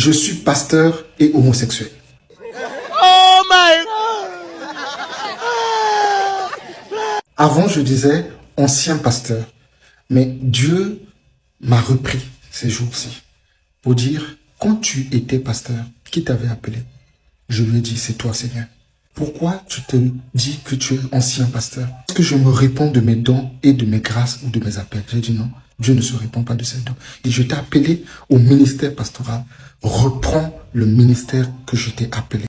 Je suis pasteur et homosexuel. Oh my God! Avant, je disais ancien pasteur. Mais Dieu m'a repris ces jours-ci pour dire, quand tu étais pasteur, qui t'avait appelé? Je lui ai dit, c'est toi, Seigneur. Pourquoi tu te dis que tu es ancien pasteur? Est-ce que je me réponds de mes dons et de mes grâces ou de mes appels? J'ai dit non, Dieu ne se répond pas de ses dons. Et je t'ai appelé au ministère pastoral. Reprends le ministère que je t'ai appelé.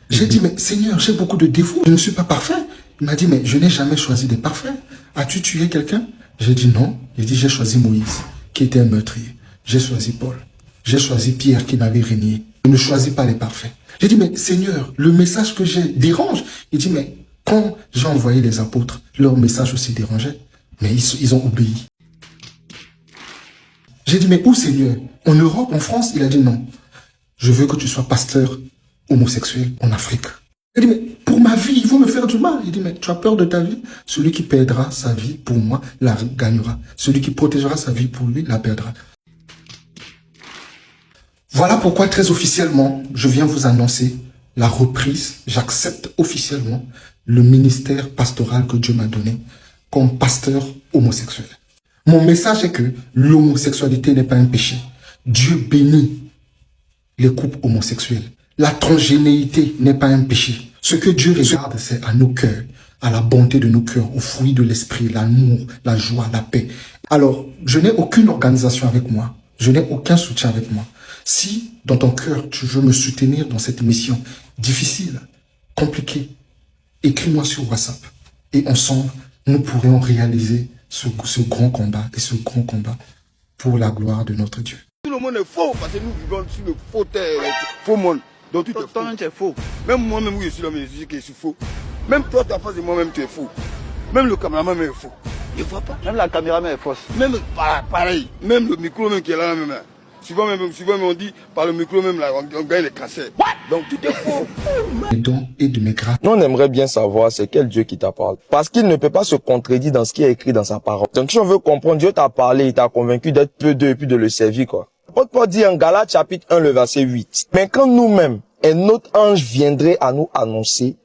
J'ai dit, mais Seigneur, j'ai beaucoup de défauts, je ne suis pas parfait. Il m'a dit, mais je n'ai jamais choisi des parfaits. As-tu tué quelqu'un? J'ai dit non. Il dit, j'ai choisi Moïse, qui était un meurtrier. J'ai choisi Paul. J'ai choisi Pierre, qui m'avait régné. Je ne choisis pas les parfaits. J'ai dit, mais Seigneur, le message que j'ai dérange. Il dit, mais quand j'ai envoyé les apôtres, leur message aussi dérangeait. Mais ils ont obéi. J'ai dit, mais où, Seigneur? En Europe, en France? Il a dit non. Je veux que tu sois pasteur homosexuel en Afrique. Il dit, mais pour ma vie, ils vont me faire du mal. Il dit, mais tu as peur de ta vie? Celui qui perdra sa vie pour moi, la gagnera. Celui qui protégera sa vie pour lui, la perdra. Voilà pourquoi très officiellement, je viens vous annoncer la reprise. J'accepte officiellement le ministère pastoral que Dieu m'a donné comme pasteur homosexuel. Mon message est que l'homosexualité n'est pas un péché. Dieu bénit les couples homosexuels. La transgénéité n'est pas un péché. Ce que Dieu regarde, c'est à nos cœurs, à la bonté de nos cœurs, au fruit de l'esprit, l'amour, la joie, la paix. Alors, je n'ai aucune organisation avec moi. Je n'ai aucun soutien avec moi. Si, dans ton cœur, tu veux me soutenir dans cette mission difficile, compliquée, écris-moi sur WhatsApp. Et ensemble, nous pourrions réaliser ce grand combat et ce grand combat pour la gloire de notre Dieu. Tout le monde est faux parce que nous vivons sur le faux terre, faux monde. Donc tout est faux. Même moi-même, où je suis là, mais je dis que je suis faux. Même toi, tu es en face de moi-même, tu es faux. Même le caméraman est faux. Il ne voit pas. Même la caméraman est fausse. Même pareil. Même le micro même qui est là, même. Souvent, on dit par le micro même, là, on gagne les cancers. Donc tout est faux. Mes dons et de mes grâces. Nous, on aimerait bien savoir c'est quel Dieu qui t'a parlé. Parce qu'il ne peut pas se contredire dans ce qui est écrit dans sa parole. Donc si on veut comprendre, Dieu t'a parlé, il t'a convaincu d'être peu d'eux et puis de le servir, quoi. Paul dit en Galates chapitre 1, le verset 8. Mais quand nous-mêmes, un autre ange viendrait à nous annoncer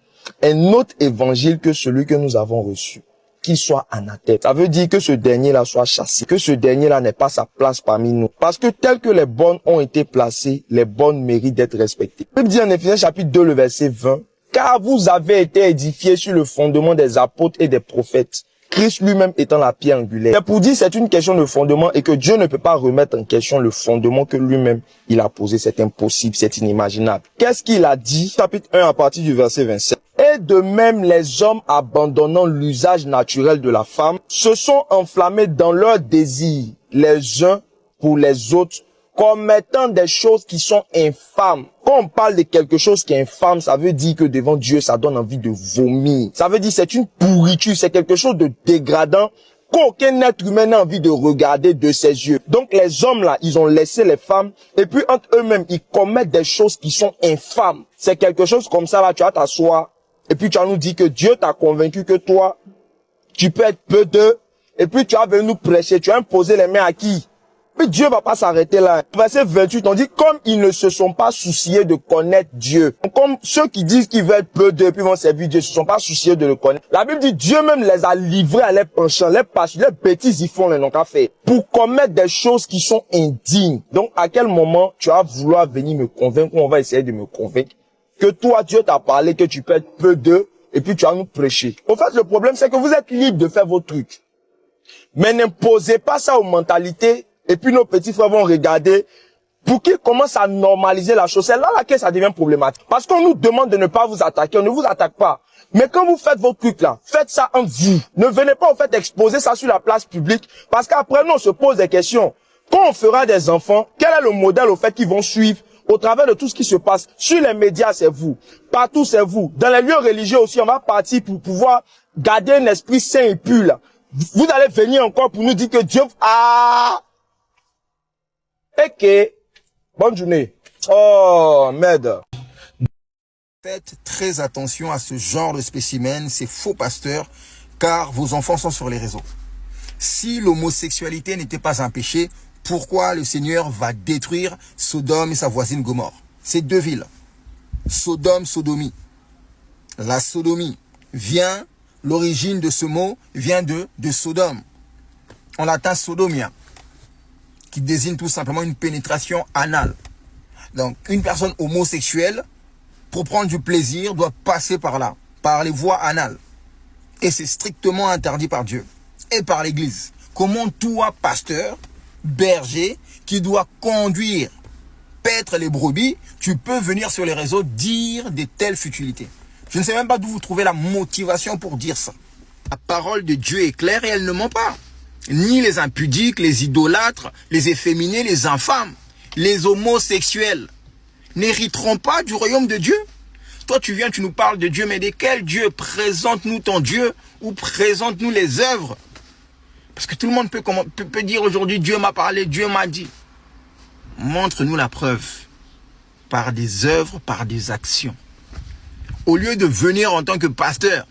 un autre évangile que celui que nous avons reçu, qu'il soit anathème. Ça veut dire que ce dernier-là soit chassé, que ce dernier-là n'ait pas sa place parmi nous. Parce que tel que les bonnes ont été placées, les bonnes méritent d'être respectées. La Bible dit en Éphésiens chapitre 2, le verset 20, car vous avez été édifiés sur le fondement des apôtres et des prophètes, Christ lui-même étant la pierre angulaire. C'est pour dire c'est une question de fondement et que Dieu ne peut pas remettre en question le fondement que lui-même il a posé. C'est impossible, c'est inimaginable. Qu'est-ce qu'il a dit? Chapitre 1 à partir du verset 27. Et de même, les hommes abandonnant l'usage naturel de la femme se sont enflammés dans leurs désirs, les uns pour les autres, commettant des choses qui sont infâmes. Quand on parle de quelque chose qui est infâme, ça veut dire que devant Dieu, ça donne envie de vomir. Ça veut dire que c'est une pourriture, c'est quelque chose de dégradant qu'aucun être humain n'a envie de regarder de ses yeux. Donc les hommes là, ils ont laissé les femmes et puis entre eux-mêmes, ils commettent des choses qui sont infâmes. C'est quelque chose comme ça là, tu vas t'asseoir et puis tu vas nous dire que Dieu t'a convaincu que toi, tu peux être peu d'eux et puis tu vas venir nous prêcher, tu vas imposer les mains à qui? Mais Dieu va pas s'arrêter là. Verset 28, on dit, comme ils ne se sont pas souciés de connaître Dieu. Comme ceux qui disent qu'ils veulent peu d'eux, puis vont servir Dieu, ne se sont pas souciés de le connaître. La Bible dit, Dieu même les a livrés à leurs penchants, les passions, les bêtises, ils font les non qu'à faire. Pour commettre des choses qui sont indignes. Donc, à quel moment tu vas vouloir venir me convaincre, ou on va essayer de me convaincre, que toi, Dieu t'a parlé, que tu peux être peu d'eux, et puis tu vas nous prêcher. En fait, le problème, c'est que vous êtes libre de faire vos trucs. Mais n'imposez pas ça aux mentalités. Et puis nos petits frères vont regarder pour qu'ils commencent à normaliser la chose. C'est là que ça devient problématique. Parce qu'on nous demande de ne pas vous attaquer, on ne vous attaque pas. Mais quand vous faites vos trucs là, faites ça entre vous. Ne venez pas en fait exposer ça sur la place publique. Parce qu'après nous on se pose des questions. Quand on fera des enfants, quel est le modèle au fait qu'ils vont suivre au travers de tout ce qui se passe? Sur les médias, c'est vous. Partout, c'est vous. Dans les lieux religieux aussi, on va partir pour pouvoir garder un esprit sain et pur là. Vous allez venir encore pour nous dire que Dieu... Ok, bonne journée. Oh, merde. Faites très attention à ce genre de spécimens, ces faux pasteurs, car vos enfants sont sur les réseaux. Si l'homosexualité n'était pas un péché, pourquoi le Seigneur va détruire Sodome et sa voisine Gomorrhe. Ces deux villes, Sodome, Sodomie. La sodomie vient, l'origine de ce mot vient de Sodome. En latin, sodomia, qui désigne tout simplement une pénétration anale. Donc, une personne homosexuelle, pour prendre du plaisir, doit passer par là, par les voies anales. Et c'est strictement interdit par Dieu et par l'Église. Comment toi, pasteur, berger, qui doit conduire, paître les brebis, tu peux venir sur les réseaux dire de telles futilités? Je ne sais même pas d'où vous trouvez la motivation pour dire ça. La parole de Dieu est claire et elle ne ment pas. Ni les impudiques, les idolâtres, les efféminés, les infâmes, les homosexuels n'hériteront pas du royaume de Dieu. Toi, tu viens, tu nous parles de Dieu, mais de quel Dieu? Présente-nous ton Dieu ou présente-nous les œuvres. Parce que tout le monde peut dire aujourd'hui, Dieu m'a parlé, Dieu m'a dit. Montre-nous la preuve par des œuvres, par des actions. Au lieu de venir en tant que pasteur,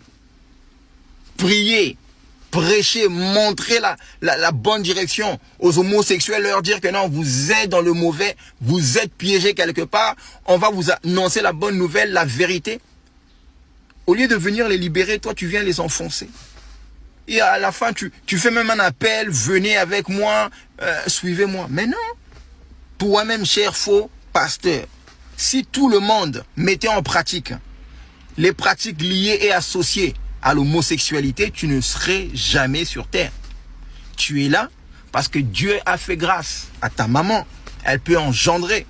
prier, prêcher, montrer la bonne direction aux homosexuels, leur dire que non, vous êtes dans le mauvais, vous êtes piégés quelque part, on va vous annoncer la bonne nouvelle, la vérité. Au lieu de venir les libérer, toi tu viens les enfoncer. Et à la fin, tu fais même un appel, venez avec moi, suivez-moi. Mais non, toi-même, cher faux pasteur, si tout le monde mettait en pratique les pratiques liées et associées à l'homosexualité, tu ne serais jamais sur terre. Tu es là parce que Dieu a fait grâce à ta maman. Elle peut engendrer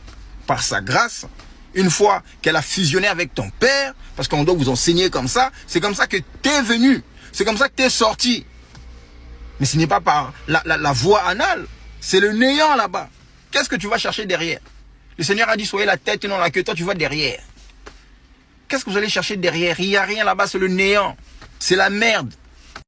par sa grâce. Une fois qu'elle a fusionné avec ton père, parce qu'on doit vous enseigner comme ça, c'est comme ça que tu es venu. C'est comme ça que tu es sorti. Mais ce n'est pas par la voie anale. C'est le néant là-bas. Qu'est-ce que tu vas chercher derrière? Le Seigneur a dit, soyez la tête et non la queue. Toi, tu vas derrière. Qu'est-ce que vous allez chercher derrière? Il n'y a rien là-bas, c'est le néant. C'est la merde.